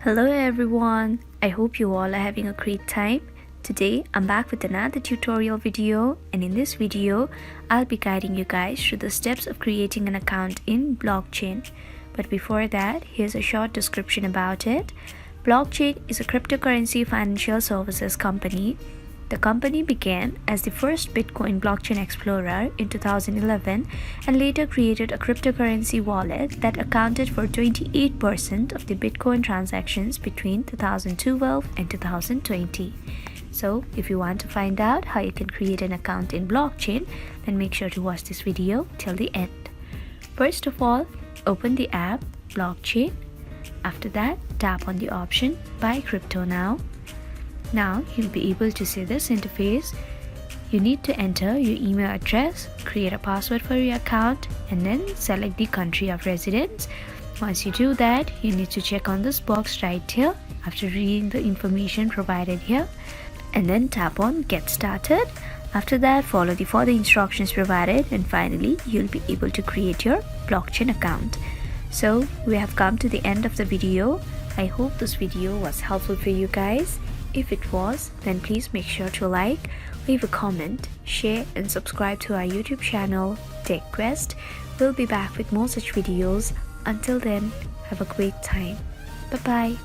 Hello everyone, I hope you all are having a great time. Today I'm back with another tutorial video, and in this video I'll be guiding you guys through the steps of creating an account in blockchain. But before that, here's a short description about it. Blockchain is a cryptocurrency financial services company. The company began as the first Bitcoin blockchain explorer in 2011 and later created a cryptocurrency wallet that accounted for 28% of the Bitcoin transactions between 2012 and 2020. So, if you want to find out how you can create an account in blockchain, then make sure to watch this video till the end. First of all, open the app Blockchain. After that, tap on the option Buy Crypto Now. Now you'll be able to see this interface. You need to enter your email address, create a password for your account, and then select the country of residence. Once you do that, you need to check on this box right here after reading the information provided here, and then tap on Get Started. After that, follow the further instructions provided, and finally you'll be able to create your blockchain account. So we have come to the end of the video. I hope this video was helpful for you guys. If it was, then please make sure to like, leave a comment, share and subscribe to our YouTube channel, Tech Quest. We'll be back with more such videos. Until then, have a great time. Bye-bye.